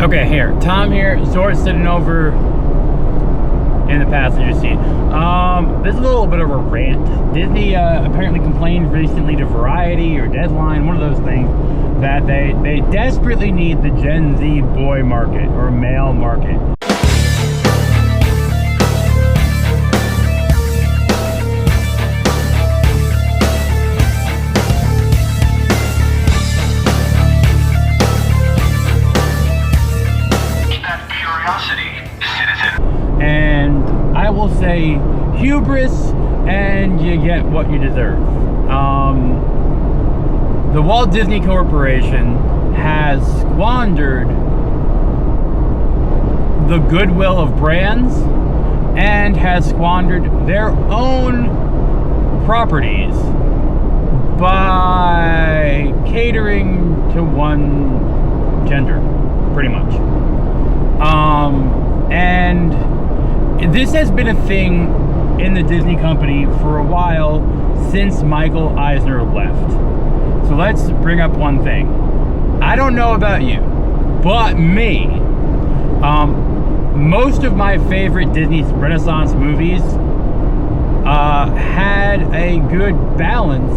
Okay, here. Tom here. Zort sitting over in the passenger seat. This is a little bit of a rant. Disney apparently complained recently to Variety or Deadline, one of those things, that they desperately need the Gen Z boy market or male market. And I will say hubris, and you get what you deserve. The Walt Disney Corporation has squandered the goodwill of brands and has squandered their own properties by catering to one gender, pretty much. And this has been a thing in the Disney company for a while, since Michael Eisner left. So let's bring up one thing. I don't know about you, but me, most of my favorite Disney Renaissance movies had a good balance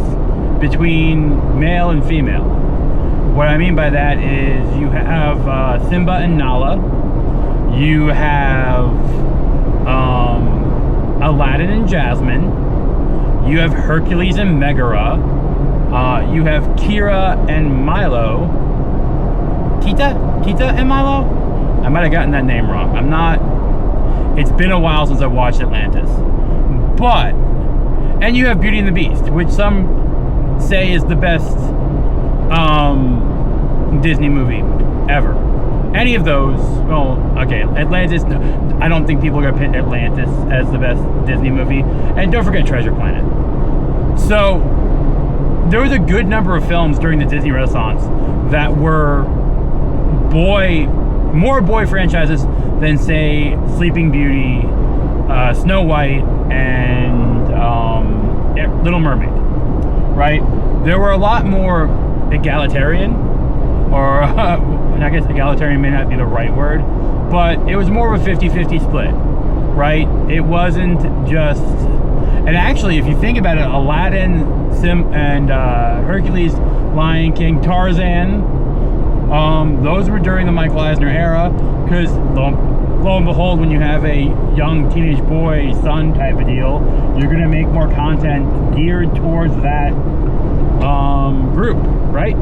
between male and female. What I mean by that is you have Simba and Nala, you have Aladdin and Jasmine, you have Hercules and Megara, you have Kira and Milo. Kita and Milo? I might have gotten that name wrong. It's been a while since I watched Atlantis. But, and you have Beauty and the Beast, which some say is the best Disney movie ever. Any of those, well, okay, Atlantis, I don't think people are going to pick Atlantis as the best Disney movie. And don't forget Treasure Planet. So, there was a good number of films during the Disney Renaissance that were more boy franchises than, say, Sleeping Beauty, Snow White, and Little Mermaid, right? There were a lot more egalitarian, or I guess egalitarian may not be the right word, but it was more of a 50-50 split, right? It wasn't just, and actually, if you think about it, Aladdin, and Hercules, Lion King, Tarzan, those were during the Michael Eisner era, because lo and behold, when you have a young teenage boy, son type of deal, you're going to make more content geared towards that group, right?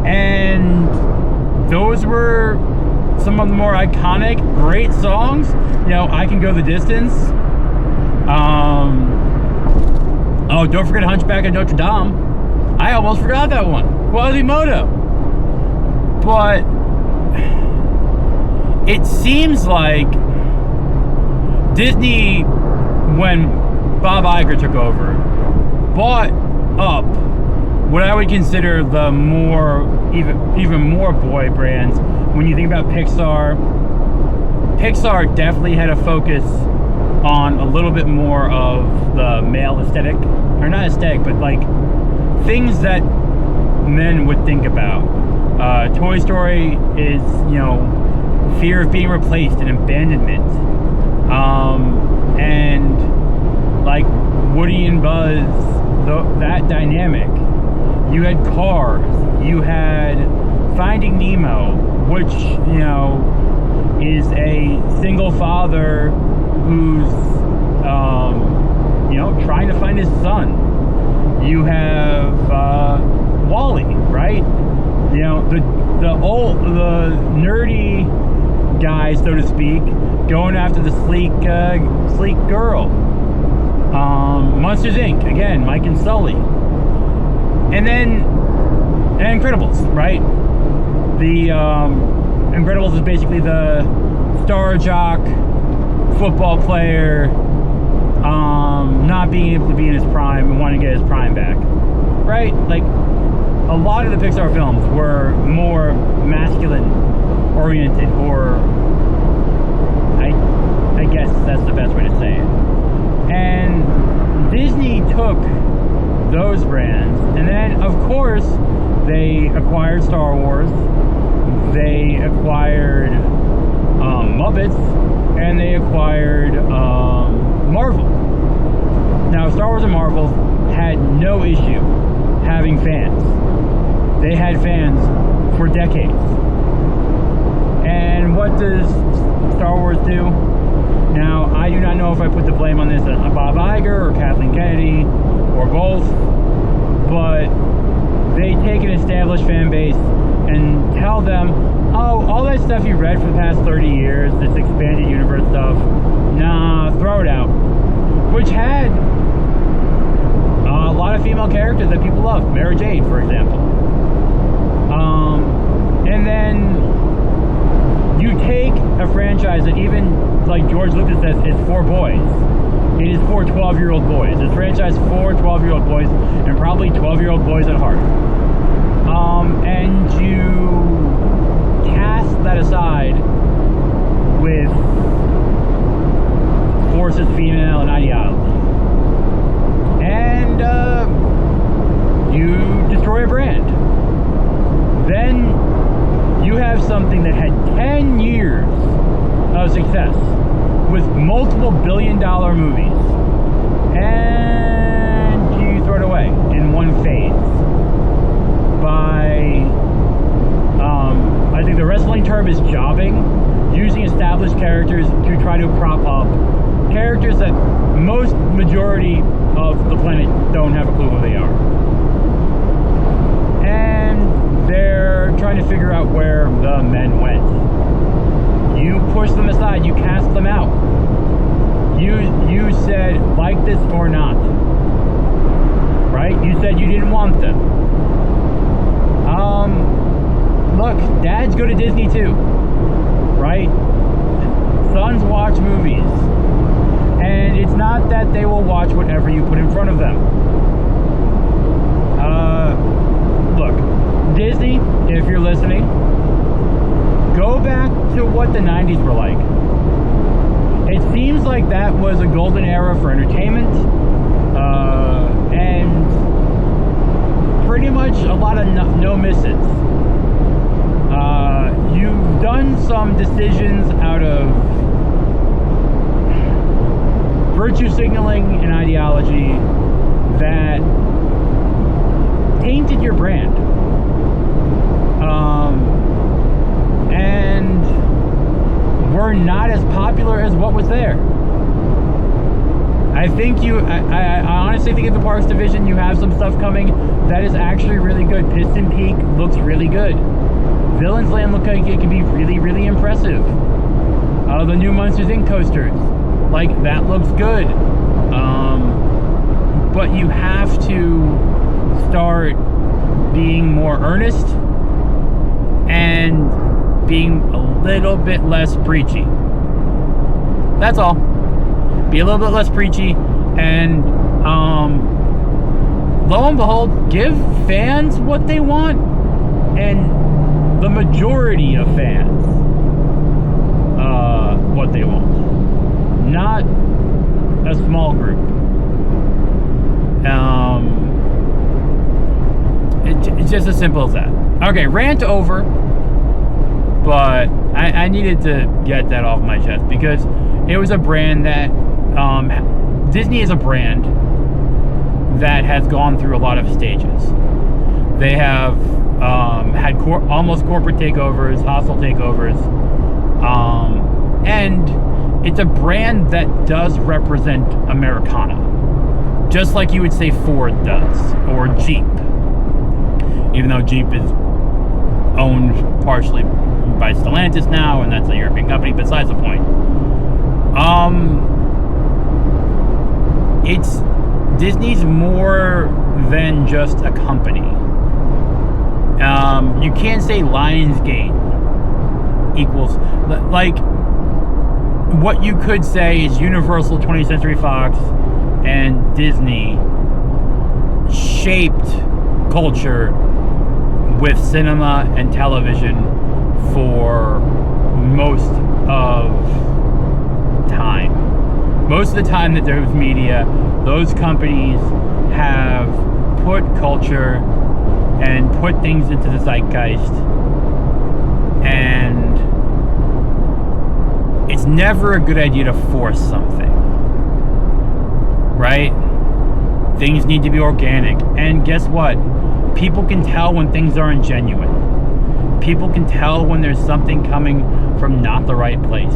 And those were some of the more iconic, great songs. You know, I Can Go the Distance. Oh, don't forget Hunchback of Notre Dame. I almost forgot that one. Quasimodo. But it seems like Disney, when Bob Iger took over, bought up what I would consider the even more boy brands. When you think about Pixar definitely had a focus on a little bit more of the male aesthetic, or not aesthetic, but like things that men would think about. Toy Story is, fear of being replaced and abandonment. And like Woody and Buzz, that dynamic. You had Cars, you had Finding Nemo, which, is a single father who's, trying to find his son. You have Wall-E, right? The nerdy guy, so to speak, going after the sleek girl. Monsters Inc. Again, Mike and Sully. And then Incredibles, right? The Incredibles is basically the star jock, football player, not being able to be in his prime and wanting to get his prime back, right? Like, a lot of the Pixar films were more masculine oriented, or I guess that's the best way to say it. And Disney took those brands, and then of course they acquired Star Wars. they acquired Muppets, and they acquired Marvel. Now, Star Wars and Marvel had no issue having fans. They had fans for decades. And what does Star Wars do? Now, I do not know if I put the blame on this on Bob Iger or Kathleen Kennedy or both, but they take an established fan base and tell them, oh, all that stuff you read for the past 30 years, this expanded universe stuff, nah, throw it out. Which had a lot of female characters that people love. Mara Jade, for example. And then you take a franchise that even, like George Lucas says, is for boys. It is for 12-year-old boys. This franchise is for 12-year-old boys, and probably 12-year-old boys at heart. And you cast that aside with forces female and ideology. And you destroy a brand. Then you have something that had 10 years of success with multiple billion-dollar movies, and you throw it away in one phase by, I think the wrestling term is jobbing, using established characters to try to prop up characters that most majority of the planet don't have a clue who they are. And they're trying to figure out where the men went. You push them aside, you cast them out. You said, like this or not. Right? You said you didn't want them. Look, dads go to Disney too. Right? Sons watch movies. And it's not that they will watch whatever you put in front of them. Look, Disney, if you're listening, go back to what the 90s were like. It seems like that was a golden era for entertainment, and pretty much a lot of no misses. You've done some decisions out of virtue signaling and ideology that tainted your brand. And were not as popular as what was there. I honestly think at the Parks Division you have some stuff coming that is actually really good. Piston Peak looks really good. Villains Land looks like it can be really, really impressive. The new Monsters Inc. coasters, like, that looks good. But you have to start being more earnest and being a little bit less preachy. That's all. Be a little bit less preachy, and lo and behold, give fans what they want, and the majority of fans what they want, not a small group. It's just as simple as that. Okay, rant over. But I needed to get that off my chest because it was a brand that Disney is a brand that has gone through a lot of stages. They have had almost corporate takeovers, hostile takeovers, and it's a brand that does represent Americana, just like you would say Ford does, or Jeep, even though Jeep is owned partially by Stellantis now, and that's a European company. Besides the point, it's Disney's more than just a company. You can't say Lionsgate equals, like, what you could say is Universal, 20th Century Fox, and Disney shaped culture with cinema and television for most of time. Most of the time that there was media, those companies have put culture and put things into the zeitgeist, and never a good idea to force something, right? Things need to be organic. And guess what? People can tell when things aren't genuine. People can tell when there's something coming from not the right place.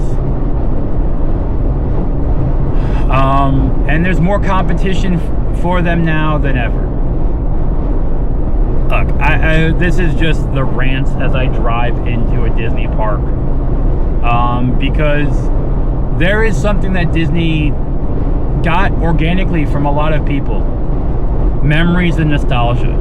And there's more competition for them now than ever. Look, this is just the rant as I drive into a Disney park. Because there is something that Disney got organically from a lot of people. Memories and nostalgia.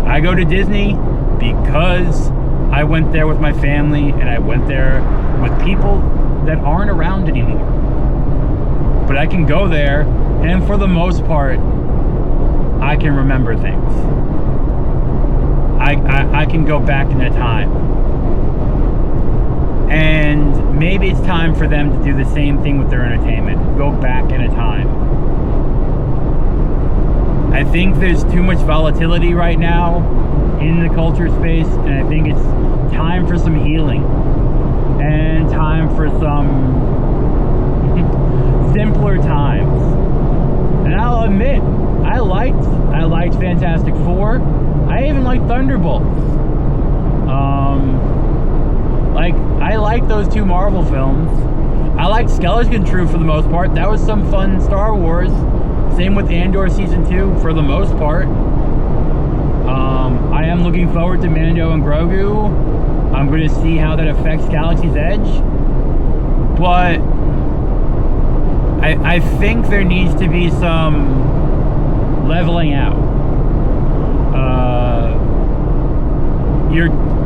I go to Disney because I went there with my family and I went there with people that aren't around anymore. But I can go there, and for the most part, I can remember things. I can go back in time. And maybe it's time for them to do the same thing with their entertainment. Go back in a time. I think there's too much volatility right now in the culture space, and I think it's time for some healing. And time for some simpler times. And I'll admit, I liked Fantastic Four. I even liked Thunderbolts. I liked those two Marvel films. I liked Skeleton Crew for the most part. That was some fun Star Wars. Same with Andor Season 2 for the most part. I am looking forward to Mando and Grogu. I'm going to see how that affects Galaxy's Edge. But I think there needs to be some leveling out.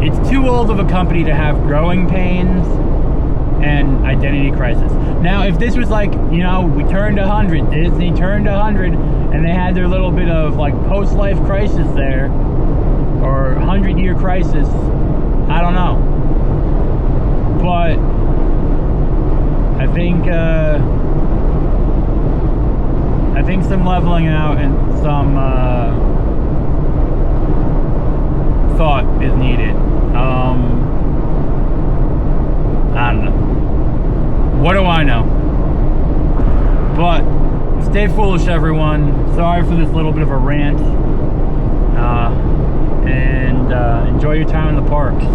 It's too old of a company to have growing pains and identity crisis. Now, if this was like, we turned 100, Disney turned 100, and they had their little bit of like post-life crisis there, or 100-year crisis, I don't know. But I think some leveling out and some thought is needed. I don't know. What do I know? But stay foolish, everyone. Sorry for this little bit of a rant. And enjoy your time in the parks.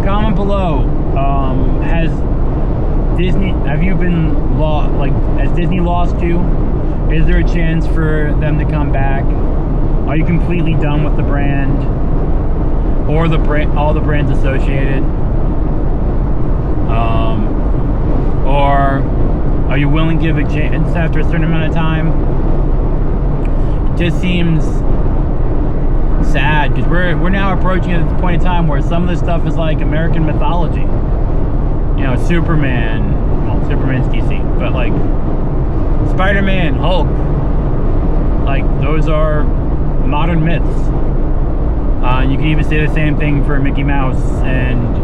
Comment below. Have you been has Disney lost you? Is there a chance for them to come back? Are you completely done with the brand? Or all the brands associated? Or are you willing to give a chance after a certain amount of time? It just seems sad because we're now approaching at the point in time where some of this stuff is like American mythology. Superman. Well, Superman's DC, but like Spider-Man, Hulk. Like those are modern myths. You can even say the same thing for Mickey Mouse and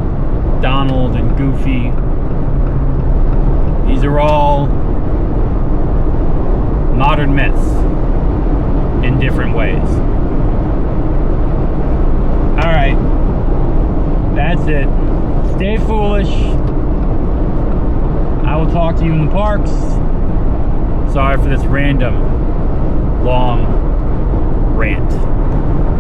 Donald and Goofy. These are all modern myths in different ways. Alright. That's it. Stay foolish. I will talk to you in the parks. Sorry for this random, long rant.